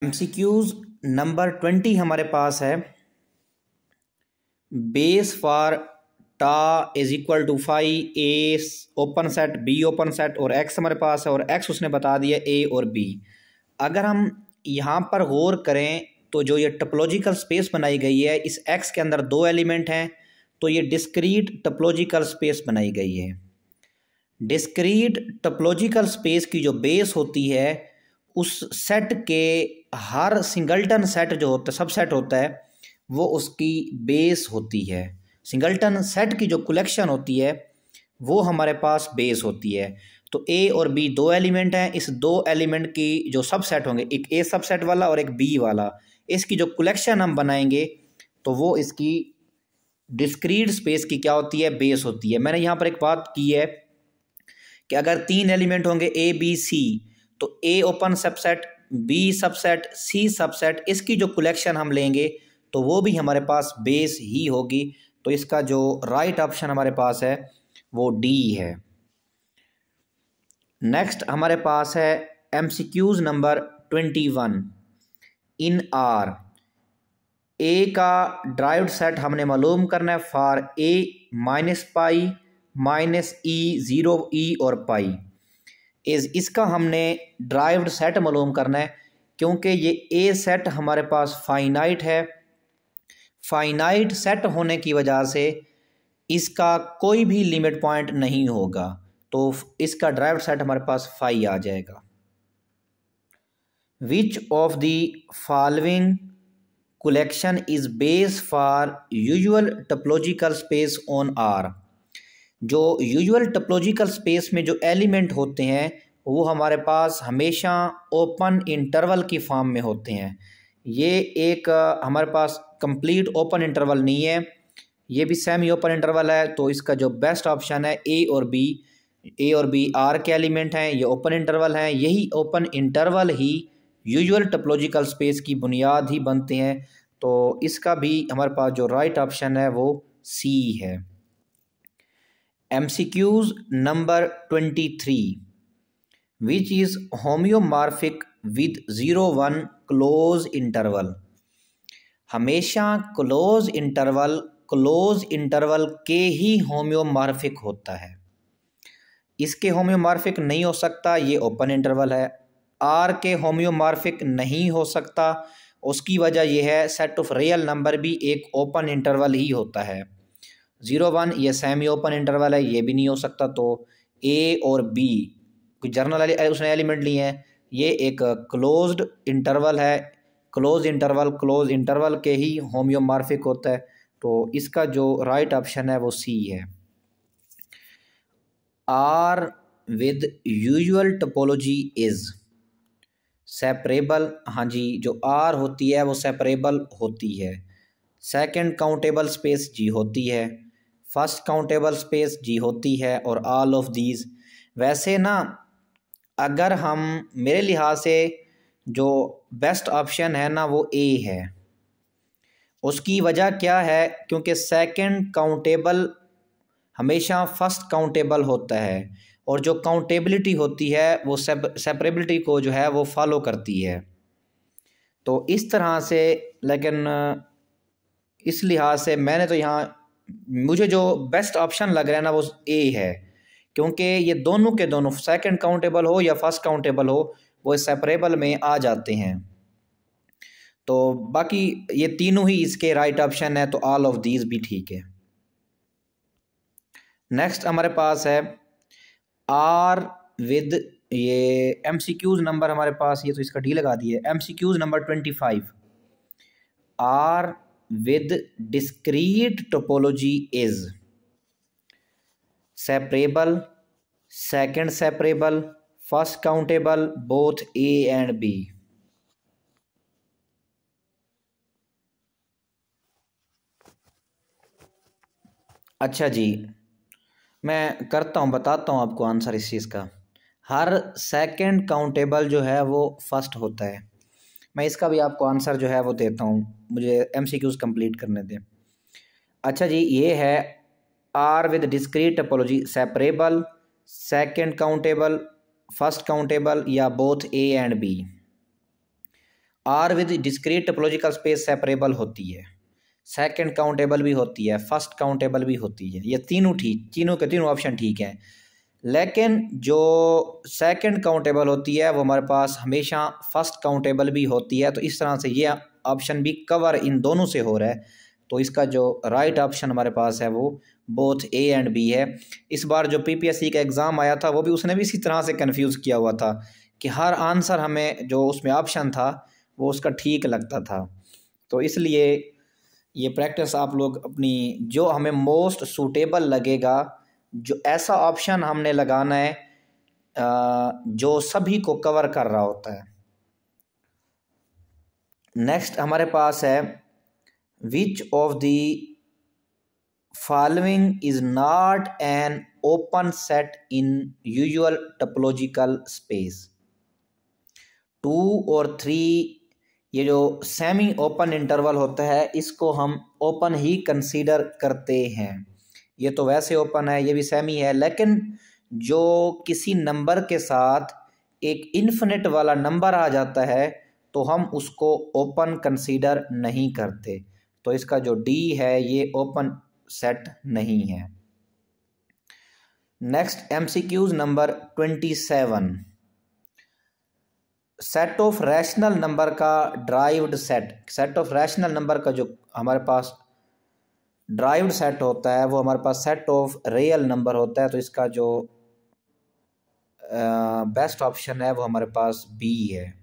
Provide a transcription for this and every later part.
MCQs number 20 हमारे पास है। Base for tau is equal to 5 A open set B open set और X हमारे पास है और एक्स उसने बता दिया ए और बी। अगर हम यहाँ पर गौर करें तो जो ये टोपोलॉजिकल स्पेस बनाई गई है इस एक्स के अंदर दो एलिमेंट हैं, तो ये डिस्क्रीट टोपोलॉजिकल स्पेस बनाई गई है। डिस्क्रीट टोपोलॉजिकल स्पेस की जो बेस होती है उस सेट के हर सिंगल्टन सेट जो होता है सबसेट होता है वो उसकी बेस होती है। सिंगल्टन सेट की जो कलेक्शन होती है वो हमारे पास बेस होती है। तो ए और बी दो एलिमेंट हैं, इस दो एलिमेंट की जो सबसेट होंगे, एक ए सबसेट वाला और एक बी वाला, इसकी जो कलेक्शन हम बनाएंगे तो वो इसकी डिस्क्रीट स्पेस की क्या होती है, बेस होती है। मैंने यहाँ पर एक बात की है कि अगर तीन एलिमेंट होंगे ए बी सी, तो ए ओपन सबसेट बी सबसेट सी सबसेट, इसकी जो कलेक्शन हम लेंगे तो वो भी हमारे पास बेस ही होगी। तो इसका जो राइट ऑप्शन हमारे पास है वो डी है। नेक्स्ट हमारे पास है MCQs number 21। In R A का ड्राइव्ड सेट हमने मालूम करना है for A minus pi minus e zero e और पाई इज, इसका हमने ड्राइव्ड सेट मालूम करना है क्योंकि ये ए सेट हमारे पास फाइनाइट है। फाइनाइट सेट होने की वजह से इसका कोई भी लिमिट पॉइंट नहीं होगा, तो इसका ड्राइव्ड सेट हमारे पास फाई आ जाएगा। Which of the following collection is base for usual topological space on R. जो यूजुअल टोपोलॉजिकल स्पेस में जो एलिमेंट होते हैं वो हमारे पास हमेशा ओपन इंटरवल की फॉर्म में होते हैं। ये एक हमारे पास कंप्लीट ओपन इंटरवल नहीं है, ये भी सेमी ओपन इंटरवल है। तो इसका जो बेस्ट ऑप्शन है ए और बी आर के एलिमेंट हैं, ये ओपन इंटरवल हैं। यही ओपन इंटरवल ही यूजुअल टोपोलॉजिकल स्पेस की बुनियाद ही बनते हैं। तो इसका भी हमारे पास जो राइट ऑप्शन है वो सी है। MCQs number 23। Which is homeomorphic with 0-1 close interval. हमेशा क्लोज इंटरवल के ही होम्योमॉर्फिक होता है, इसके होम्योमॉर्फिक नहीं हो सकता, ये ओपन इंटरवल है। आर के होम्योमॉर्फिक नहीं हो सकता, उसकी वजह यह है सेट ऑफ रियल नंबर भी एक ओपन इंटरवल ही होता है। 0-1 ये सेमी ओपन इंटरवल है, ये भी नहीं हो सकता। तो ए और बी कोई जर्नल उसने एलिमेंट लिए हैं, ये एक क्लोज्ड इंटरवल है। क्लोज इंटरवल के ही होम्योमॉर्फिक होता है। तो इसका जो राइट ऑप्शन है वो सी है। R with usual topology is separable. हाँ जी, जो आर होती है वो सेपरेबल होती है। सेकंड काउंटेबल स्पेस जी होती है, फर्स्ट काउंटेबल स्पेस जी होती है और ऑल ऑफ दीज। वैसे ना अगर हम मेरे लिहाज से जो बेस्ट ऑप्शन है ना वो ए है। उसकी वजह क्या है, क्योंकि सेकंड काउंटेबल हमेशा फर्स्ट काउंटेबल होता है और जो काउंटेबिलिटी होती है वो सेपरेबिलिटी को जो है वो फॉलो करती है। तो इस तरह से, लेकिन इस लिहाज से मैंने तो यहाँ मुझे जो बेस्ट ऑप्शन लग रहा है ना वो ए है, क्योंकि ये दोनों के दोनों सेकंड काउंटेबल हो या फर्स्ट काउंटेबल हो वो सेपरेबल में आ जाते हैं। तो बाकी ये तीनों ही इसके राइट ऑप्शन है, तो ऑल ऑफ दीज भी ठीक है। नेक्स्ट हमारे पास है आर विद, ये MCQs नंबर हमारे पास, ये तो इसका डी लगा दिए। MCQs number 25। R with discrete topology is separable, second separable, first countable, both A and B। अच्छा जी, मैं करता हूँ, बताता हूँ आपको आंसर इस चीज़ का। हर सेकंड काउंटेबल जो है वो फर्स्ट होता है। मैं इसका भी आपको आंसर जो है वो देता हूँ, मुझे MCQs कंप्लीट करने दें। अच्छा जी, ये है R with discrete topology separable, second countable, first countable या both A and B. R with discrete topological space separable होती है, सेकंड काउंटेबल भी होती है, फर्स्ट काउंटेबल भी होती है। ये तीनों ठीक, तीनों के तीनों ऑप्शन ठीक हैं। लेकिन जो सेकंड काउंटेबल होती है वो हमारे पास हमेशा फर्स्ट काउंटेबल भी होती है। तो इस तरह से ये ऑप्शन भी कवर इन दोनों से हो रहा है। तो इसका जो राइट ऑप्शन हमारे पास है वो बोथ ए एंड बी है। इस बार जो पीपीएससी का एग्ज़ाम आया था वो भी उसने भी इसी तरह से कंफ्यूज किया हुआ था कि हर आंसर हमें जो उसमें ऑप्शन था वो उसका ठीक लगता था। तो इसलिए ये प्रैक्टिस आप लोग अपनी, जो हमें मोस्ट सूटेबल लगेगा, जो ऐसा ऑप्शन हमने लगाना है जो सभी को कवर कर रहा होता है। नेक्स्ट हमारे पास है विच of the following is not an open set in usual topological space. 2 और 3 ये जो सेमी ओपन इंटरवल होता है इसको हम ओपन ही कंसीडर करते हैं। ये तो वैसे ओपन है, ये भी सेमी है, लेकिन जो किसी नंबर के साथ एक इन्फिनिट वाला नंबर आ जाता है तो हम उसको ओपन कंसीडर नहीं करते। तो इसका जो डी है ये ओपन सेट नहीं है। Next MCQs number 27। Set of rational number का derived set, set of rational number का जो हमारे पास ड्राइव्ड सेट होता है वो हमारे पास सेट ऑफ रियल नंबर होता है। तो इसका जो बेस्ट ऑप्शन है वो हमारे पास बी है।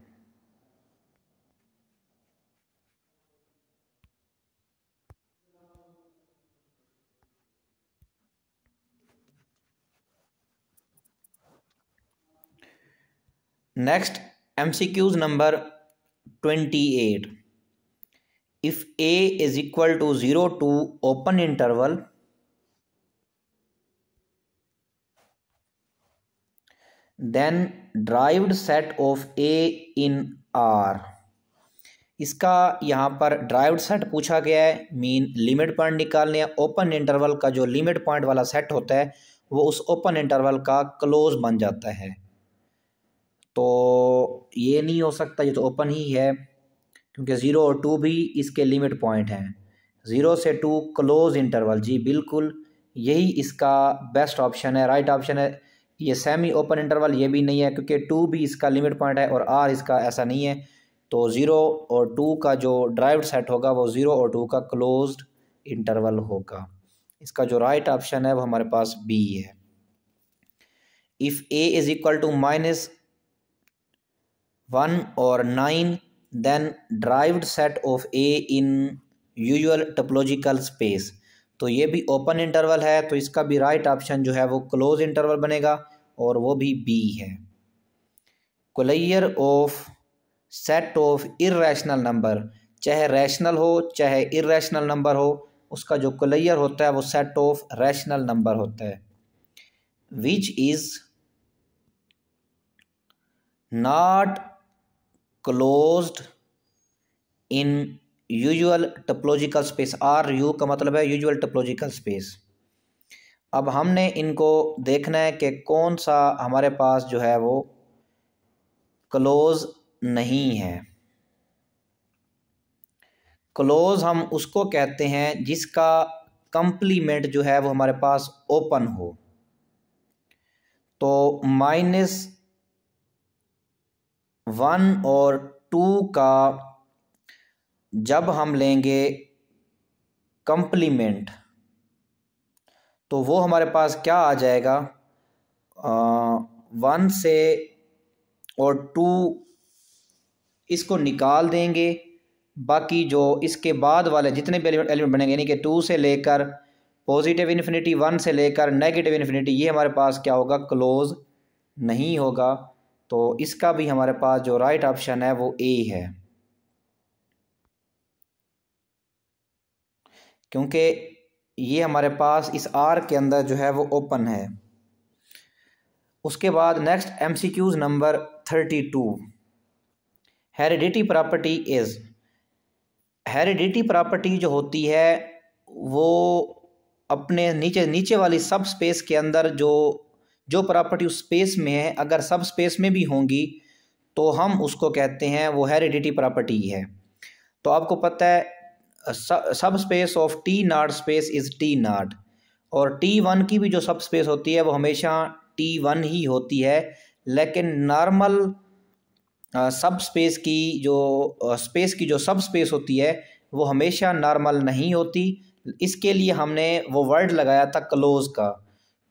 Next MCQs number 28। If a is equal to 0 to open interval, then derived set of a in R। इसका यहाँ पर ड्राइव्ड सेट पूछा गया है, मीन लिमिट पॉइंट निकालने हैं। ओपन इंटरवल का जो लिमिट पॉइंट वाला सेट होता है वो उस ओपन इंटरवल का क्लोज बन जाता है। तो ये नहीं हो सकता, ये तो ओपन ही है, क्योंकि 0 और 2 भी इसके लिमिट पॉइंट हैं। 0 से 2 क्लोज इंटरवल, जी बिल्कुल यही इसका बेस्ट ऑप्शन है, राइट ऑप्शन है। ये सेमी ओपन इंटरवल ये भी नहीं है, क्योंकि 2 भी इसका लिमिट पॉइंट है और R इसका ऐसा नहीं है। तो 0 और 2 का जो ड्राइव्ड सेट होगा वो 0 और 2 का क्लोज्ड इंटरवल होगा। इसका जो राइट ऑप्शन है वो हमारे पास बी है। If a is equal to -1 और 9 then derived set of a in usual topological space. तो ये भी ओपन इंटरवल है, तो इसका भी राइट ऑप्शन जो है वो क्लोज इंटरवल बनेगा और वो भी बी है। Closure of set of irrational number, चाहे रैशनल हो चाहे इर्रेशनल नंबर हो, उसका जो कोलेयर होता है वो सेट ऑफ रैशनल नंबर होता है। Which is not closed in usual topological space. R U का मतलब है यूजुअल टोपोलॉजिकल स्पेस। अब हमने इनको देखना है कि कौन सा हमारे पास जो है वो क्लोज नहीं है। क्लोज हम उसको कहते हैं जिसका कंप्लीमेंट जो है वो हमारे पास ओपन हो। तो -1 और 2 का जब हम लेंगे कंप्लीमेंट तो वो हमारे पास क्या आ जाएगा, 1 से और 2 इसको निकाल देंगे, बाकी जो इसके बाद वाले जितने भी एलिमेंट बनेंगे, यानी कि 2 से लेकर पॉजिटिव इन्फिनिटी, 1 से लेकर नेगेटिव इन्फिनिटी, ये हमारे पास क्या होगा, क्लोज नहीं होगा। तो इसका भी हमारे पास जो राइट ऑप्शन है वो ए है, क्योंकि ये हमारे पास इस आर के अंदर जो है वो ओपन है। उसके बाद next MCQs number 32। Heredity property is, heredity property जो होती है वो अपने नीचे वाली सब स्पेस के अंदर जो प्रॉपर्टी उस स्पेस में है, अगर सब स्पेस में भी होंगी तो हम उसको कहते हैं वो हेरिडिटी प्रॉपर्टी है। तो आपको पता है सब space of T not space is T not, और टी1 की भी जो सब स्पेस होती है वो हमेशा टी1 ही होती है, लेकिन नॉर्मल सब स्पेस की जो सब स्पेस होती है वो हमेशा नॉर्मल नहीं होती। इसके लिए हमने वो वर्ड लगाया था क्लोज का,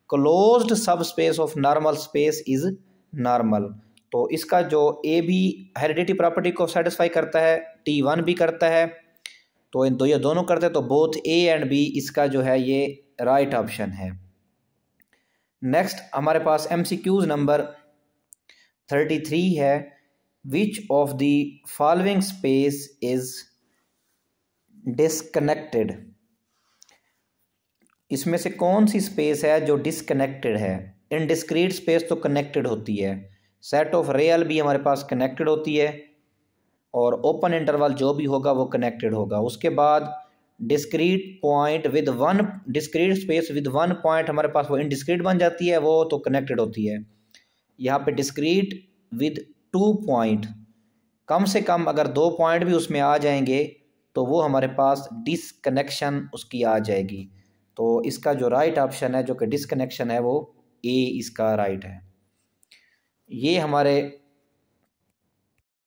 क्लोज्ड सब space of normal space is normal. तो इसका जो ए भी हेरिडिटी प्रॉपर्टी को सेटिस्फाई करता है, टी1 भी करता है, तो ये दोनों करते हैं, तो बोथ ए एंड बी इसका जो है ये राइट ऑप्शन है। नेक्स्ट हमारे पास MCQs नंबर 33 है, विच of the following space is disconnected. इसमें से कौन सी स्पेस है जो डिसकनेक्टेड है। इनडिस्क्रीट स्पेस तो कनेक्टेड होती है, सेट ऑफ रियल भी हमारे पास कनेक्टेड होती है, और ओपन इंटरवल जो भी होगा वो कनेक्टेड होगा। उसके बाद discrete point with one, discrete space with one point हमारे पास वो इनडिस्क्रीट बन जाती है, वो तो कनेक्टेड होती है। यहाँ पे डिस्क्रीट विद 2 पॉइंट, कम से कम अगर 2 पॉइंट भी उसमें आ जाएंगे तो वो हमारे पास डिसकनेक्शन उसकी आ जाएगी। तो इसका जो राइट ऑप्शन है जो कि डिसकनेक्शन है वो ए इसका राइट है। ये हमारे